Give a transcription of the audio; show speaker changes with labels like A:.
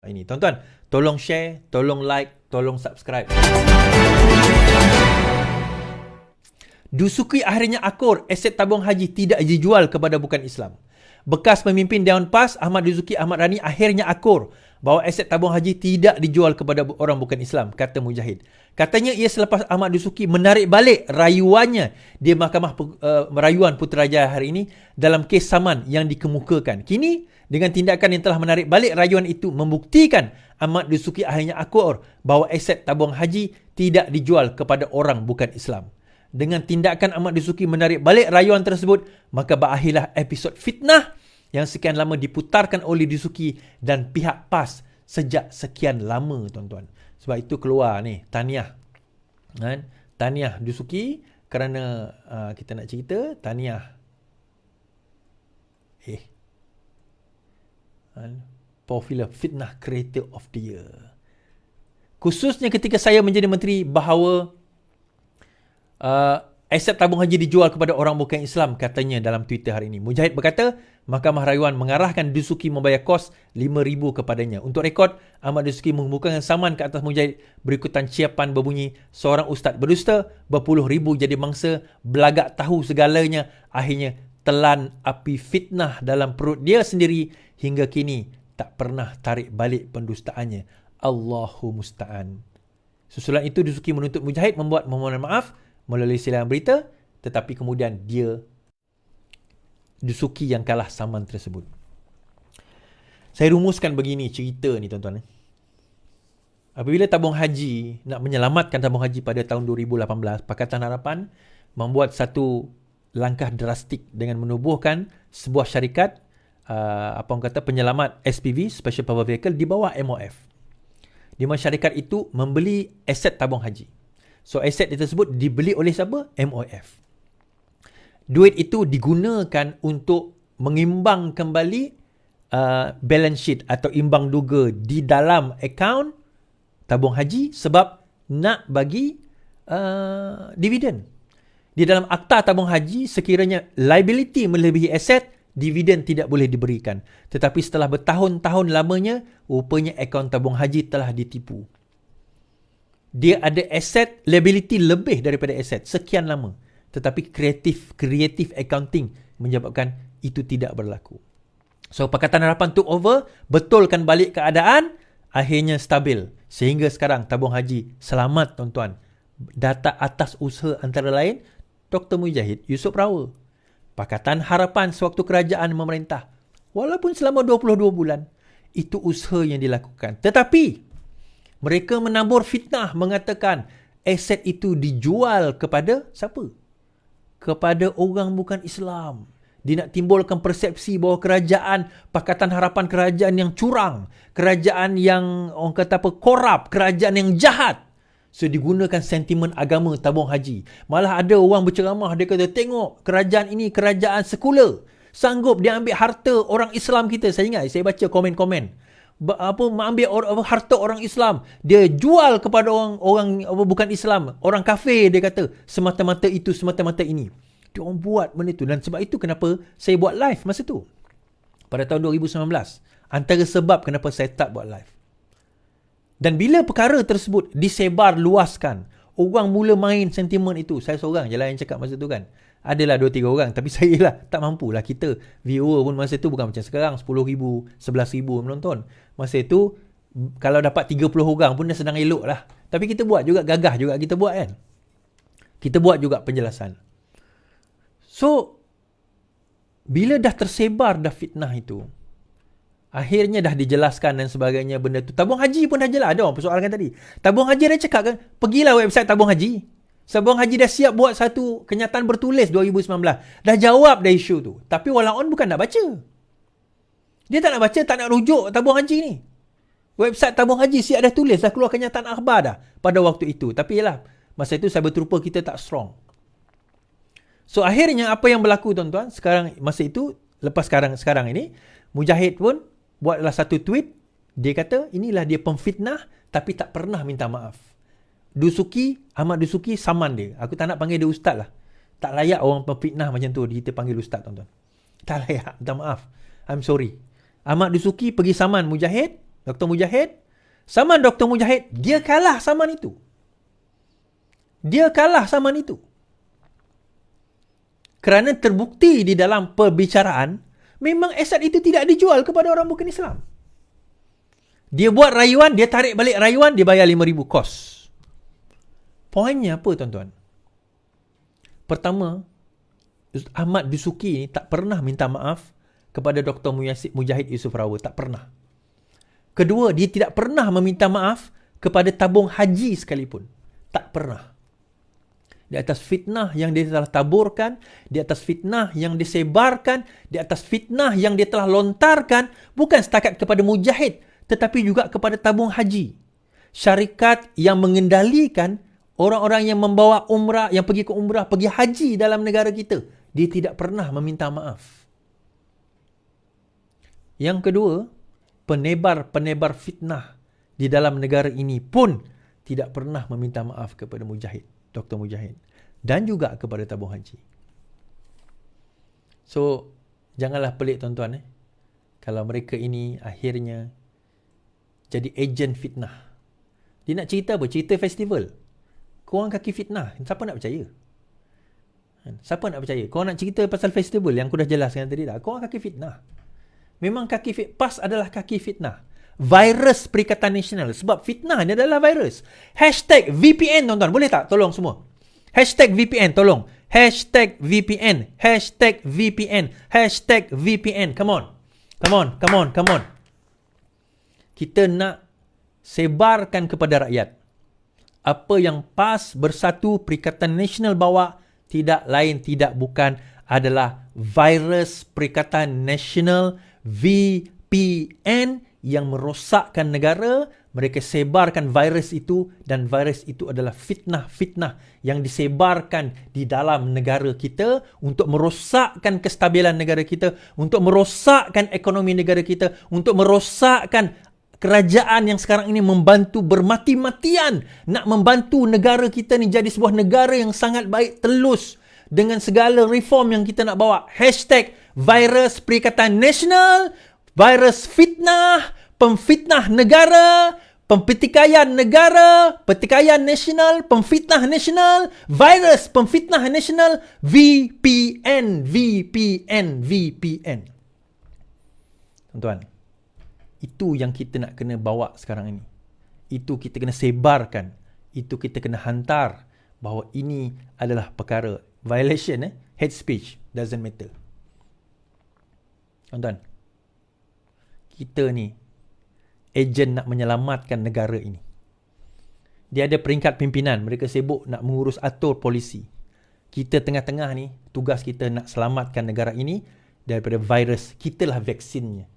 A: ini. Tuan-tuan, tolong share, tolong like, tolong subscribe. Dusuki akhirnya akur, aset tabung haji tidak dijual kepada bukan Islam. Bekas pemimpin Dewan PAS Ahmad Dusuki Ahmad Rani akhirnya akur bahawa aset tabung haji tidak dijual kepada orang bukan Islam, kata Mujahid. Katanya ia selepas Ahmad Dusuki menarik balik rayuannya di Mahkamah Rayuan Putrajaya hari ini dalam kes saman yang dikemukakan. Kini dengan tindakan yang telah menarik balik rayuan itu membuktikan Ahmad Dusuki akhirnya akur bahawa aset tabung haji tidak dijual kepada orang bukan Islam. Dengan tindakan Ahmad Dusuki menarik balik rayuan tersebut, maka berakhirlah episod fitnah yang sekian lama diputarkan oleh Dusuki dan pihak PAS sejak sekian lama, tuan-tuan. Sebab itu keluar ni tahniah. Tahniah Dusuki kerana kita nak cerita tahniah. Popular Fitnah Creator of the Year. Khususnya ketika saya menjadi menteri bahawa aset tabung haji dijual kepada orang bukan Islam, katanya dalam Twitter hari ini. Mujahid berkata, Mahkamah Rayuan mengarahkan Dusuki membayar kos RM5,000 kepadanya. Untuk rekod, Ahmad Dusuki mengemukakan saman ke atas Mujahid berikutan ciapan berbunyi, seorang ustaz berdusta, berpuluh ribu jadi mangsa, belagak tahu segalanya, akhirnya telan api fitnah dalam perut dia sendiri hingga kini tak pernah tarik balik pendustaannya. Allahu musta'an. Susulan itu, Dusuki menuntut Mujahid membuat permohonan maaf melalui siaran berita, tetapi kemudian dia Dusuki yang kalah saman tersebut. Saya rumuskan begini cerita ni, tuan-tuan. Apabila tabung haji nak menyelamatkan tabung haji pada tahun 2018, Pakatan Harapan membuat satu langkah drastik dengan menubuhkan sebuah syarikat penyelamat SPV, Special Power Vehicle, di bawah MOF. Di mana syarikat itu membeli aset tabung haji. So aset tersebut dibeli oleh siapa? MOF. Duit itu digunakan untuk mengimbang kembali balance sheet atau imbang duga di dalam akaun tabung haji sebab nak bagi dividen. Di dalam akta tabung haji, sekiranya liability melebihi aset, dividen tidak boleh diberikan. Tetapi setelah bertahun-tahun lamanya, rupanya akaun tabung haji telah ditipu. Dia ada aset, liability lebih daripada aset sekian lama. Tetapi creative accounting menyebabkan itu tidak berlaku. So Pakatan Harapan took over, betulkan balik keadaan, akhirnya stabil. Sehingga sekarang tabung haji selamat, tuan-tuan. Data atas usaha antara lain Dr. Mujahid Yusof Rawa, Pakatan Harapan sewaktu kerajaan memerintah. Walaupun selama 22 bulan, itu usaha yang dilakukan. Tetapi mereka menabur fitnah mengatakan aset itu dijual kepada siapa? Kepada orang bukan Islam. Dia nak timbulkan persepsi bahawa kerajaan Pakatan Harapan kerajaan yang curang, kerajaan yang orang kata korup, kerajaan yang jahat. So digunakan sentimen agama tabung haji. Malah ada orang berceramah, dia kata tengok kerajaan ini kerajaan sekular. Sanggup dia ambil harta orang Islam kita. Saya ingat saya baca komen-komen. Mengambil harta orang Islam, dia jual kepada orang bukan Islam, orang kafir, dia kata semata-mata itu, semata-mata ini. Dia orang buat benda itu. Dan sebab itu kenapa saya buat live masa tu pada tahun 2019. Antara sebab kenapa saya tak buat live. Dan bila perkara tersebut disebar luaskan, orang mula main sentimen itu. Saya seorang je lah yang cakap masa tu kan. Adalah 2-3 orang, tapi saya lah tak mampulah. Kita viewer pun masa tu bukan macam sekarang 10,000, 11,000 menonton. Masa itu kalau dapat 30 orang pun dah sedang elok lah. Tapi kita buat juga, gagah juga kita buat kan. Kita buat juga penjelasan. So bila dah tersebar dah fitnah itu, akhirnya dah dijelaskan dan sebagainya benda tu. Tabung haji pun dah jelas. Ada orang persoalkan tadi. Tabung haji dah cakap kan, pergilah website tabung haji. Tabung haji dah siap buat satu kenyataan bertulis 2019. Dah jawab dah isu tu. Tapi walaupun bukan nak baca. Dia tak nak baca, tak nak rujuk tabung haji ni. Website tabung haji siap dah tulis, dah keluar kenyataan akhbar dah pada waktu itu. Tapi yalah, masa itu saya berterupa kita tak strong. So akhirnya apa yang berlaku, tuan-tuan, sekarang masa itu, lepas sekarang ini, Mujahid pun buatlah satu tweet. Dia kata inilah dia pemfitnah tapi tak pernah minta maaf. Dusuki, Ahmad Dusuki saman dia. Aku tak nak panggil dia ustaz lah. Tak layak orang pemfitnah macam tu kita panggil ustaz, tuan-tuan. Tak layak, minta maaf. I'm sorry. Ahmad Dusuki pergi saman Mujahid Dr. Mujahid, zaman Dr. Mujahid, dia kalah zaman itu. Dia kalah zaman itu. Kerana terbukti di dalam perbicaraan, memang aset itu tidak dijual kepada orang bukan Islam. Dia buat rayuan, dia tarik balik rayuan, dia bayar 5,000 kos. Poinnya apa, tuan-tuan? Pertama, Ahmad Dusuki ni tak pernah minta maaf kepada Dr. Mujahid Yusof Rawa. Tak pernah. Kedua, dia tidak pernah meminta maaf kepada tabung haji sekalipun. Tak pernah. Di atas fitnah yang dia telah taburkan, di atas fitnah yang disebarkan, di atas fitnah yang dia telah lontarkan, bukan setakat kepada Mujahid, tetapi juga kepada tabung haji. Syarikat yang mengendalikan orang-orang yang membawa umrah, yang pergi ke umrah, pergi haji dalam negara kita. Dia tidak pernah meminta maaf. Yang kedua, penebar-penebar fitnah di dalam negara ini pun tidak pernah meminta maaf kepada Mujahid, Dr. Mujahid, dan juga kepada tabung haji. So, janganlah pelik, tuan-tuan. Kalau mereka ini akhirnya jadi ejen fitnah. Dia nak cerita apa? Cerita festival. Korang kaki fitnah. Siapa nak percaya? Siapa nak percaya? Korang nak cerita pasal festival yang aku dah jelaskan tadi dah. Korang kaki fitnah. Memang kaki PAS adalah kaki fitnah. Virus Perikatan Nasional. Sebab fitnah ni adalah virus. Hashtag VPN, tuan-tuan. Boleh tak? Tolong semua. Hashtag VPN, tolong. Hashtag VPN. Hashtag VPN. Hashtag VPN. Come on. Come on. Come on. Come on. Kita nak sebarkan kepada rakyat. Apa yang PAS Bersatu Perikatan Nasional bawa tidak lain, tidak bukan adalah virus Perikatan Nasional VPN yang merosakkan negara. Mereka sebarkan virus itu dan virus itu adalah fitnah-fitnah yang disebarkan di dalam negara kita untuk merosakkan kestabilan negara kita, untuk merosakkan ekonomi negara kita, untuk merosakkan kerajaan yang sekarang ini membantu bermati-matian nak membantu negara kita ni jadi sebuah negara yang sangat baik, telus dengan segala reform yang kita nak bawa. Hashtag virus Perikatan Nasional, virus fitnah, pemfitnah negara, pempertikaian negara, pertikaian nasional, pemfitnah nasional, virus pemfitnah nasional, VPN, VPN, VPN. Tuan-tuan, itu yang kita nak kena bawa sekarang ini. Itu kita kena sebarkan. Itu kita kena hantar bahawa ini adalah perkara violation, hate speech doesn't matter. Tuan-tuan, kita ni ejen nak menyelamatkan negara ini. Dia ada peringkat pimpinan, mereka sibuk nak mengurus atur polisi. Kita tengah-tengah ni, tugas kita nak selamatkan negara ini daripada virus. Kitalah vaksinnya.